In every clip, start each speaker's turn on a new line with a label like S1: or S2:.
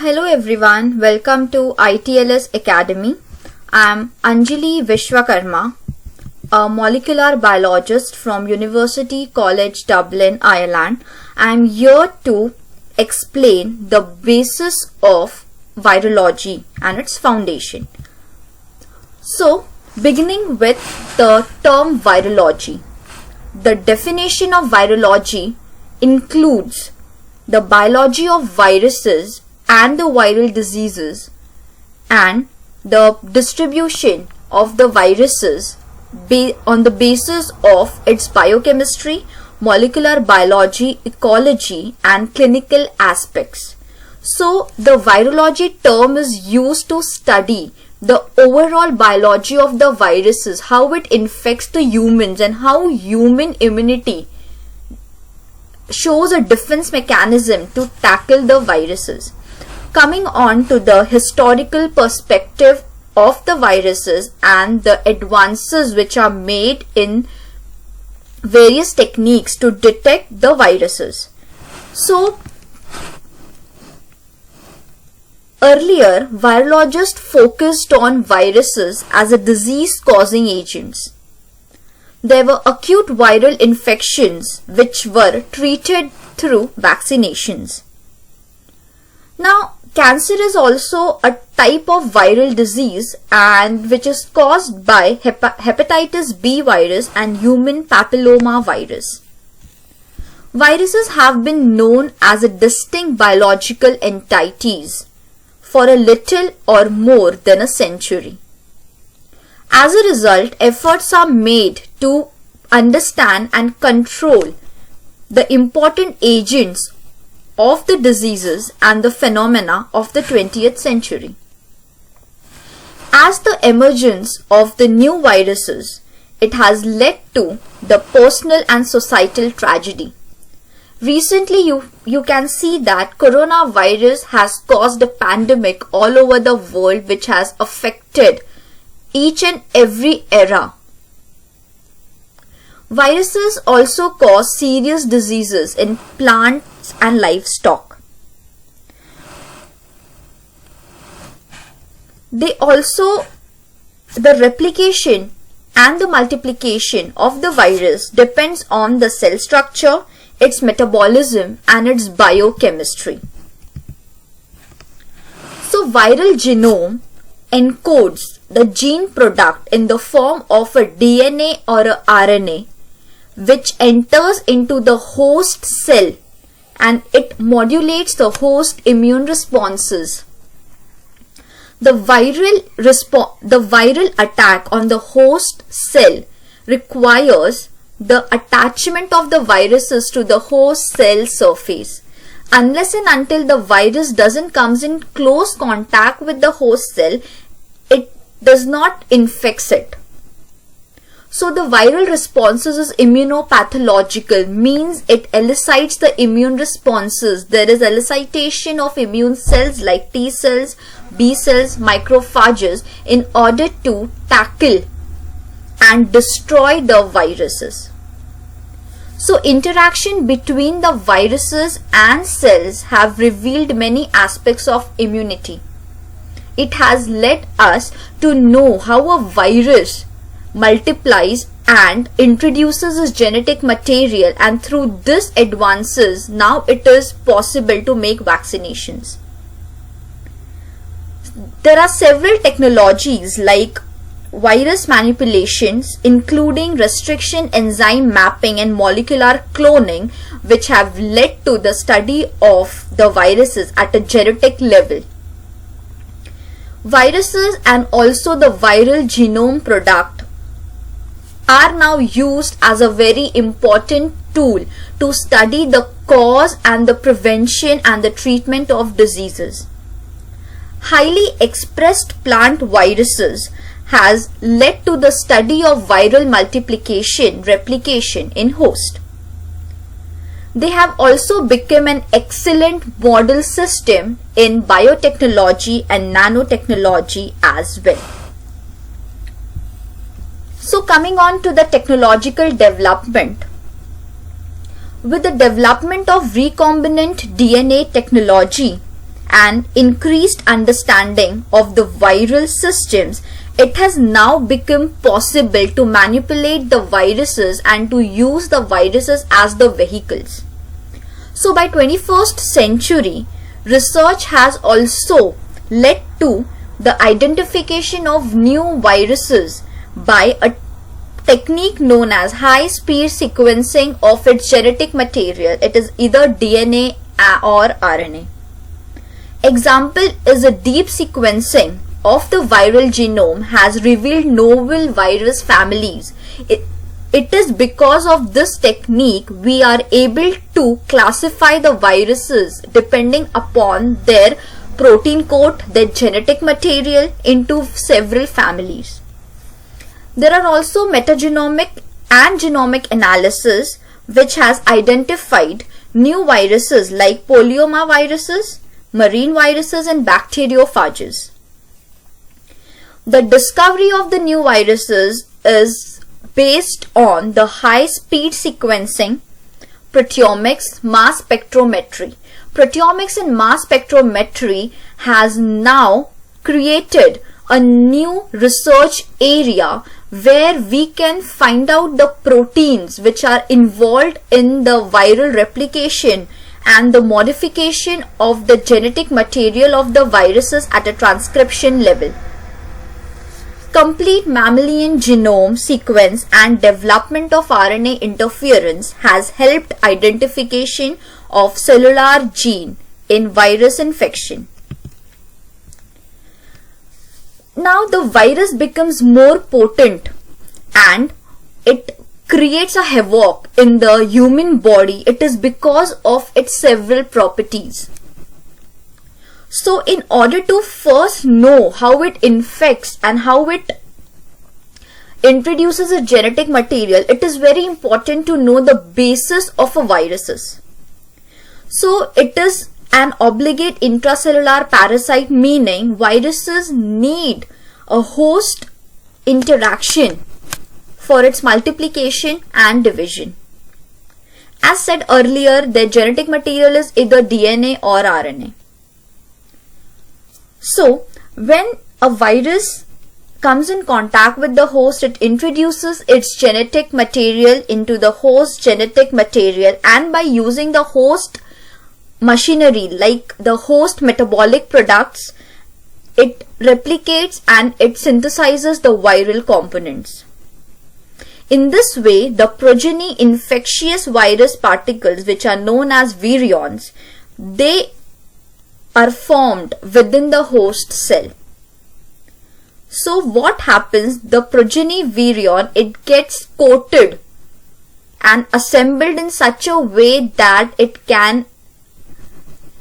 S1: Hello everyone, welcome to ITLS Academy. I am Anjali Vishwakarma, a molecular biologist from University College Dublin, Ireland. I am here to explain the basis of virology and its foundation. So, beginning with the term virology. The definition of virology includes the biology of viruses and the viral diseases and the distribution of the viruses on the basis of its biochemistry, molecular biology, ecology and clinical aspects. So the virology term is used to study the overall biology of the viruses, how it infects the humans and how human immunity shows a defense mechanism to tackle the viruses. Coming on to the historical perspective of the viruses and the advances which are made in various techniques to detect the viruses. So, earlier, virologists focused on viruses as a disease-causing agents. There were acute viral infections which were treated through vaccinations. Now, cancer is also a type of viral disease and which is caused by hepatitis B virus and human papilloma virus. Viruses have been known as a distinct biological entities for a little or more than a century. As a result, efforts are made to understand and control the important agents of the diseases and the phenomena of the 20th century. As the emergence of the new viruses, it has led to the personal and societal tragedy. Recently, you can see that coronavirus has caused a pandemic all over the world which has affected each and every era. Viruses also cause serious diseases in plants and livestock. The replication and the multiplication of the virus depends on the cell structure, its metabolism and its biochemistry. So viral genome encodes the gene product in the form of a DNA or a RNA which enters into the host cell and it modulates the host immune responses. The viral attack on the host cell requires the attachment of the viruses to the host cell surface. Unless and until the virus doesn't come in close contact with the host cell, it does not infect it. So the viral responses is immunopathological, means it elicites the immune responses. There is elicitation of immune cells like T cells, B cells, macrophages in order to tackle and destroy the viruses. So interaction between the viruses and cells have revealed many aspects of immunity. It has led us to know how a virus multiplies and introduces its genetic material, and through this advances, now it is possible to make vaccinations. There are several technologies like virus manipulations, including restriction enzyme mapping and molecular cloning, which have led to the study of the viruses at a genetic level. Viruses and also the viral genome product are now used as a very important tool to study the cause and the prevention and the treatment of diseases. Highly expressed plant viruses has led to the study of viral replication in host. They have also become an excellent model system in biotechnology and nanotechnology as well. So coming on to the technological development. With the development of recombinant DNA technology and increased understanding of the viral systems, it has now become possible to manipulate the viruses and to use the viruses as the vehicles. So by 21st century, research has also led to the identification of new viruses by a technique known as high-speed sequencing of its genetic material. It is either DNA or RNA. Example is a deep sequencing of the viral genome has revealed novel virus families. It is because of this technique we are able to classify the viruses depending upon their protein code, their genetic material, into several families. There are also metagenomic and genomic analysis which has identified new viruses like polyomaviruses, marine viruses and bacteriophages. The discovery of the new viruses is based on the high-speed sequencing, proteomics, mass spectrometry. Proteomics and mass spectrometry has now created a new research area where we can find out the proteins which are involved in the viral replication and the modification of the genetic material of the viruses at a transcription level. Complete mammalian genome sequence and development of RNA interference has helped identification of cellular gene in virus infection. Now the virus becomes more potent and it creates a havoc in the human body. It is because of its several properties. So in order to first know how it infects and how it introduces a genetic material, it is very important to know the basis of a viruses. So it is an obligate intracellular parasite, meaning viruses need a host interaction for its multiplication and division. As said earlier, their genetic material is either DNA or RNA. So when a virus comes in contact with the host, it introduces its genetic material into the host genetic material, and by using the host machinery like the host metabolic products, it replicates and it synthesizes the viral components. In this way, the progeny infectious virus particles, which are known as virions, they are formed within the host cell. So what happens? The progeny virion, it gets coated and assembled in such a way that it can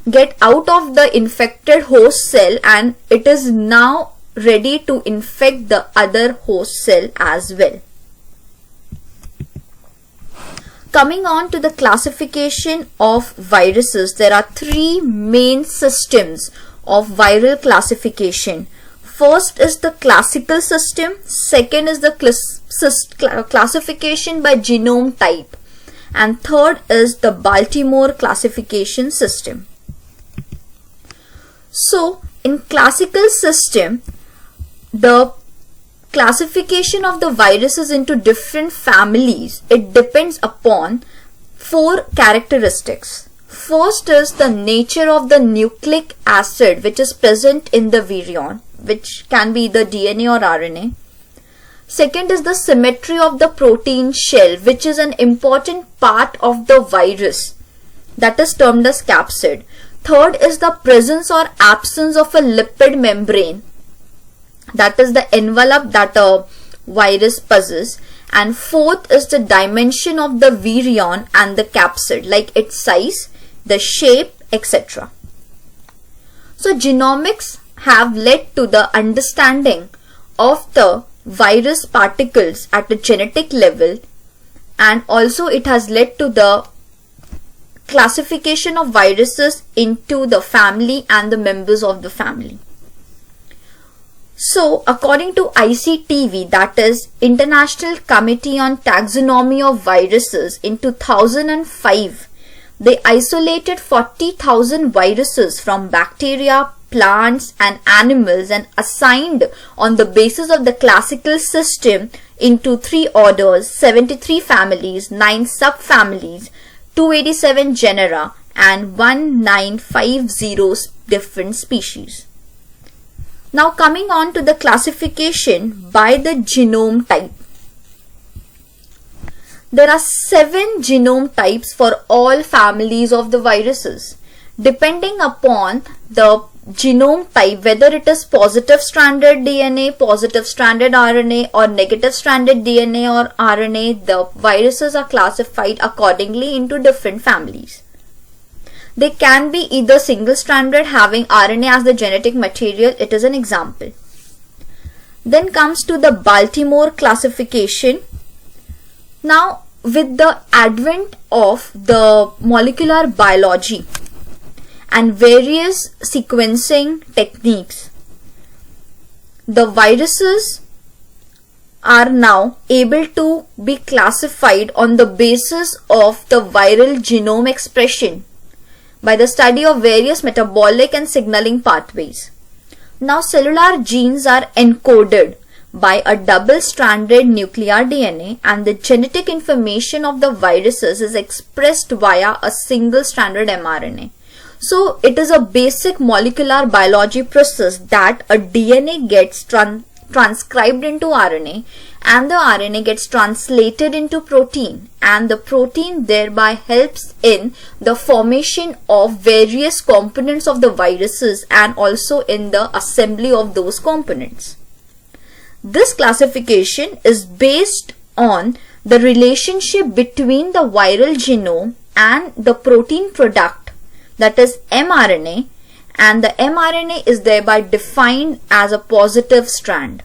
S1: get out of the infected host cell, and it is now ready to infect the other host cell as well. Coming on to the classification of viruses, there are three main systems of viral classification. First is the classical system, second is the classification by genome type, and third is the Baltimore classification system. So in classical system, the classification of the viruses into different families, it depends upon four characteristics. First is the nature of the nucleic acid which is present in the virion, which can be either DNA or RNA. Second is the symmetry of the protein shell, which is an important part of the virus, that is termed as capsid. Third is the presence or absence of a lipid membrane, that is the envelope that a virus possesses. And fourth is the dimension of the virion and the capsid, like its size, the shape, etc. So genomics have led to the understanding of the virus particles at a genetic level, and also it has led to the classification of viruses into the family and the members of the family. So according to ICTV, that is International Committee on Taxonomy of Viruses, in 2005, they isolated 40,000 viruses from bacteria, plants and animals and assigned on the basis of the classical system into 3 orders, 73 families, 9 subfamilies, 287 genera and 1950 different species. Now coming on to the classification by the genome type. There are 7 genome types for all families of the viruses. Depending upon the genome type, whether it is positive stranded DNA, positive stranded RNA or negative stranded DNA or RNA, the viruses are classified accordingly into different families. They can be either single stranded having RNA as the genetic material, it is an example. Then comes to the Baltimore classification. Now, with the advent of the molecular biology and various sequencing techniques, the viruses are now able to be classified on the basis of the viral genome expression by the study of various metabolic and signaling pathways. Now, cellular genes are encoded by a double-stranded nuclear DNA and the genetic information of the viruses is expressed via a single-stranded mRNA. So, it is a basic molecular biology process that a DNA gets transcribed into RNA and the RNA gets translated into protein and the protein thereby helps in the formation of various components of the viruses and also in the assembly of those components. This classification is based on the relationship between the viral genome and the protein product, that is mRNA, and the mRNA is thereby defined as a positive strand.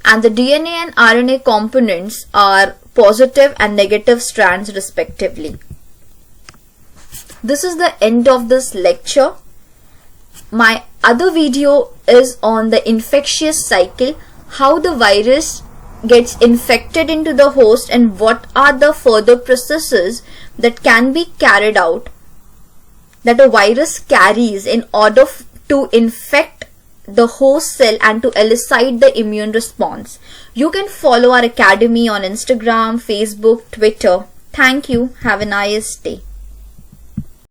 S1: And the DNA and RNA components are positive and negative strands respectively. This is the end of this lecture. My other video is on the infectious cycle, how the virus gets infected into the host and what are the further processes that can be carried out that a virus carries in order to infect the host cell and to elicit the immune response. You can follow our academy on Instagram, Facebook, Twitter. Thank you. Have a nice day.